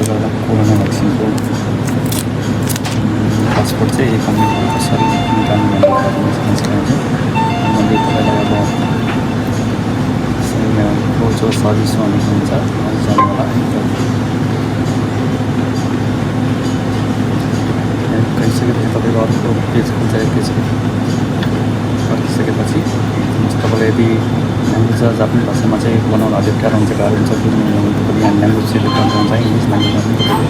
गर्दा corona भ्याक्सिनको passport चाहिँ complete कसरी निकाल्नु भन्ने मैले तपाईँलाई अब जो सर्भिस भनेको हुन्छ जानु होला गइसकेपछि तपाईँको अर्को पेज खुल्छ पेज फर्किसकेपछि तपाईँलाई यदि ल्याङ्ग्वेज जापानिज भाषामा चाहिँ बनाउनु अलिक गाह्रो हुन्छ बुझ्नु तपाईँले यहाँ ल्याङ्ग्वेज सिलेक्ट गर्नुहुन्छ इङ्ग्लिस ल्याङ्ग्वेजमा पनि तपाईँले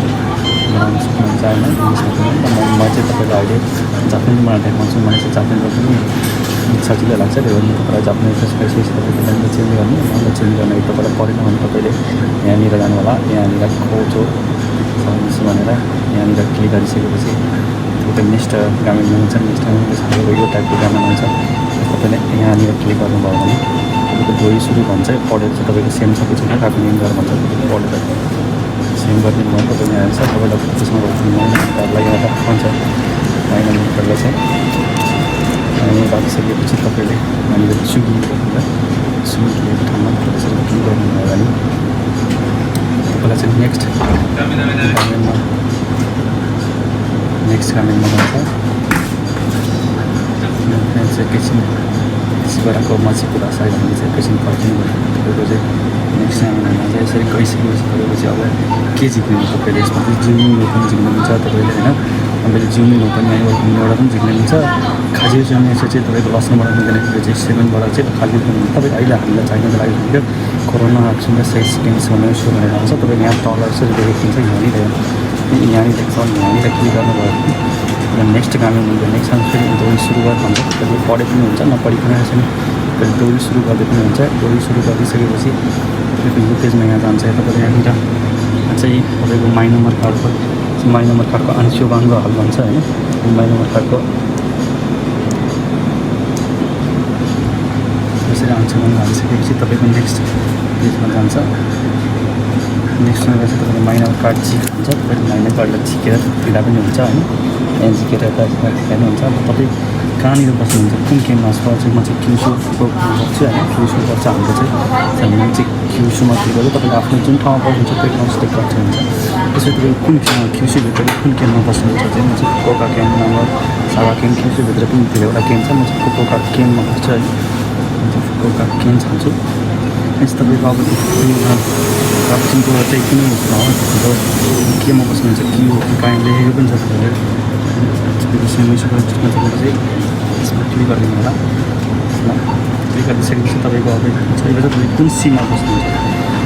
बनाउन सक्नुहुन्छ होइन इङ्ग्लिसमा पनि म चाहिँ तपाईँलाई अहिले जापानिजमा देखाउँछु मलाई चाहिँ जापानिजमा पनि सजिलो लाग्छ त्यही भएर तपाईँलाई जापानिज त्यसपछि तपाईँको ल्याङ्ग्वेज चेन्ज गर्नु ल्याङ्ग्वेज चेन्ज गर्न तपाईँलाई परेन भने तपाईँले यहाँनिर जानु होला यहाँनिर खोजो सर्भिस भनेर यहाँनिर क्लिक गरिसकेपछि तपाईँ नेक्स्ट ग्रामीण हुन्छ नेक्स्ट ग्रामीण यो टाइपको ग्रामीण हुन्छ तपाईँले यहाँनिर क्लिक गर्नुभयो भने तपाईँको दोही सुरु भन्छ पढेर चाहिँ तपाईँको सेम छ कि छैन काकुनिङ गरेर भन्छ पढेर सेम गरिदिनु भयो तपाईँले आएछ तपाईँलाई त्यसमा महिनाहरूलाई यहाँ भन्छ महिनाहरूलाई चाहिँ यहीँ राखिसकेपछि तपाईँले यहाँनिर चुगी चुगीको ठाउँमा त्यसरी क्लिक गर्नुभयो भने तपाईँलाई चाहिँ नेक्स्ट ग्रामीणमा जान्छ चाहिँ एकैछिन सिबराको माछीको भाषा भने चाहिँ एकैछिन फर्किनु भयो तपाईँको चाहिँ नेक्स्ट ग्रामीणमा चाहिँ यसरी गइसकेपछि तपाईँको चाहिँ अब के झिक्नु तपाईँले यसमा चाहिँ जिउमिङहरू पनि झिक्नुहुन्छ तपाईँले होइन तपाईँले जिउमिङहरू पनि यहाँबाट पनि झिक्नुहुन्छ खाजी जमेपछि चाहिँ तपाईँको लसनबाट निकालेको चाहिँ 7बाट चाहिँ खाली तपाईँ अहिले हामीलाई चाहिनको लागि भनेको कोरोना भ्याक्सिनको 6 सेकेन्ड्स भनेर सो भनेर आउँछ तपाईँले यहाँ तल यसरी देखेको हुन्छ यहाँनिर देख्छ यहाँनिर क्लिक गर्नुभयो भने नेक्स्ट ग्रामीण हुन्छ नेक्स्ट फेरि दोहोरी सुरुवात भन्छ तपाईँले पढे पनि हुन्छ नपढिकन छैन फेरि दोहोरी सुरु गर्दै पनि हुन्छ दोहोरी सुरु गरिसकेपछि तपाईँको यो पेजमा यहाँ जान्छ तपाईँले यहाँनिर चाहिँ तपाईँको माइ नम्बर कार्डको अंशुभाङ्ग हल भन्छ होइन माइ नम्बर कार्डको त्यसरी अंशुभाङ्ग हालिसकेपछि तपाईँको नेक्स्ट पेजमा जान्छ नेक्स्टमा गएर तपाईँको माइ नम्बर कार्ड झिक हुन्छ तपाईँले माइ नम्बर कार्डलाई झिकेर दिँदा पनि हुन्छ होइन यहाँ झिकेर यता दिँदा हुन्छ अब तपाईँ कहाँनिर बस्नुहुन्छ कुन केन्द्रमा छ चाहिँ म चाहिँ क्युसुको बस्छु होइन क्युसु पर्छ हाम्रो चाहिँ क्युसुमा क्लिक गर्दा तपाईँले आफ्नो जुन ठाउँमा बस्नुहुन्छ त्यो ठाउँ सिलेक्ट गर्छ हुन्छ त्यसपछि तपाईँ कुन क्युसुभित्र कुन केन्द्रमा बस्नुहुन्छ चाहिँ म चाहिँ फुकुओका केन्द्र नम्बर सावा केन्द्र क्युसुभित्र पनि धेरैवटा केन्द्र छ म चाहिँ फुकुओका केन्द्रमा बस्छु है फुकुओका केन्द्र छान्छु यस तपाईँको अब भ्याक्सिनको चाहिँ कुनै केमा बस्नुहुन्छ के हो कि कहाँ लेखेको पनि छ तपाईँले तपाईँको सेमेसको तपाईँले चाहिँ यसमा क्लिक गरिदिनु होला क्लिक गरिसकेपछि तपाईँको अब छैन तपाईँ कुन सीमा बस्नुहुन्छ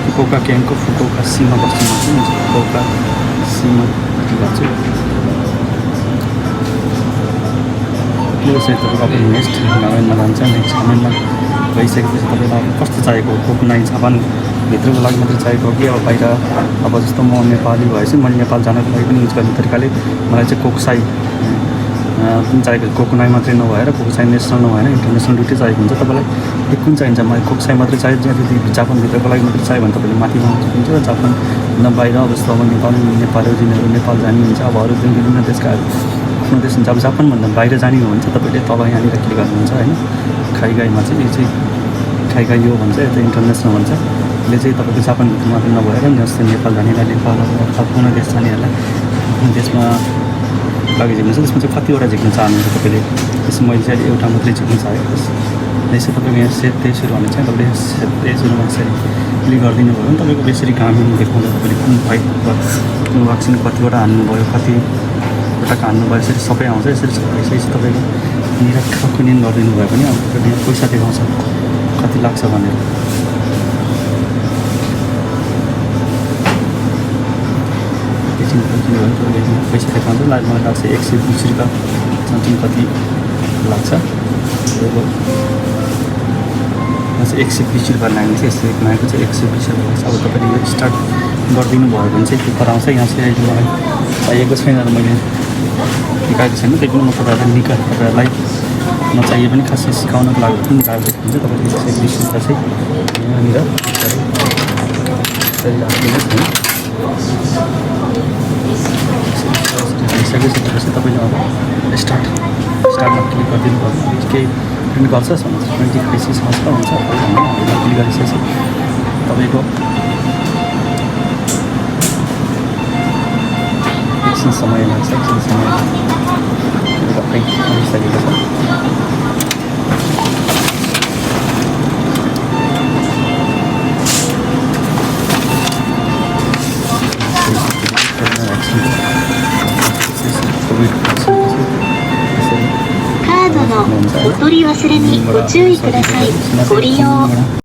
फुकुओका केन्द्रको फुकुओका सीमा बस्नुहुन्छ म चाहिँ फुकुओका सीमा क्लिक गर्छु त्यसरी तपाईँको अब नेक्स्ट ग्रामीणमा जान्छ नेक्स्ट ग्रामीणमा गइसकेपछि तपाईँलाई अब कस्तो चाहिएको कोकुनाई जापानभित्रको लागि मात्रै चाहिएको कि अब बाहिर अब जस्तो म नेपाली भएपछि मैले नेपाल जानको लागि पनि युज गर्ने तरिकाले मलाई चाहिँ कोकसाई पनि चाहिएको कोकुनाई मात्रै नभएर कोकसाई नेसनल नभएर इन्टरनेसनल दुइटै चाहिएको हुन्छ तपाईँलाई कुन चाहिन्छ मलाई कोकसाई मात्रै चाहियो त्यहाँ जापानभित्रको लागि मात्रै चाहियो भने तपाईँले माथि बनाउनु सक्नुहुन्छ जापान बाहिर अब जस्तो अब नेपाली दिनहरू नेपाल जाने हुन्छ अब अरू जुन विभिन्न देशका आफ्नो देश हुन्छ अब जापानभन्दा बाहिर जाने हो भने चाहिँ तपाईँले तल यहाँनिर क्लिक गर्नुहुन्छ होइन खाइगाईमा चाहिँ यो चाहिँ खाइगाई यो भन्छ यो चाहिँ इन्टरनेसनल भन्छ यसले चाहिँ तपाईँको जापानभित्र मात्रै नभएर जस्तै नेपाल जानेलाई नेपाल अर्थात् कुनै देश जानेहरूलाई आफ्नो देशमा लागि झिक्नुहुन्छ त्यसमा चाहिँ कतिवटा झिक्न चाहनुहुन्छ तपाईँले त्यसमा मैले चाहिँ एउटा मात्रै झिक्न चाहेको यसरी तपाईँको यहाँ सेट तेइसहरू भने चाहिँ तपाईँले सेट तेइसहरूमा यसरी क्लिक गरिदिनु भयो भने तपाईँको यसरी ग्रामीण देखाउँदा तपाईँले कुन भ्याक्सिन कतिवटा हान्नुभयो कतिवटा हान्नुभयो यसरी सबै आउँछ यसरी तपाईँको निराकरण गरिदिनु भयो भने अब तपाईँले पैसा देखाउँछ कति लाग्छ भनेर एकछिन फर्किनु भयो तपाईँले पैसा देखाउँछ मलाई लाग्छ 120 रुपियाँ समथिङ कति लाग्छ चाहिँ 120 रुपियाँ लाग्ने चाहिँ यसरी बनाएको चाहिँ 120 रुपियाँ लाग्छ अब तपाईँले यो स्टार्ट गरिदिनु भयो भने चाहिँ त्यो कराउँछ यहाँ चाहिँ अहिले मलाई चाहिएको छैन र मैले निकालेको छैन त्यही पनि म तपाईँहरूलाई तपाईँहरूलाई नचाहिए पनि खासै सिकाउनको लागि पनि निकालेको हुन्छ तपाईँले 120 रुपियाँ चाहिँ यहाँनिर राखिदिनुहोस् होइन हालिसकेपछि तपाईँले अब स्टार्टमा क्लिक गरिदिनु पर्छ केही प्रिन्ट गर्छ 20 पेजेस मात्र हुन्छ हामीलाई क्लिक गरिसकेपछि तपाईँको समय लाग्छ, एकछिन समय भर्खरै आइसकेको छ।カードのお取り忘れにご注意ください。ご利用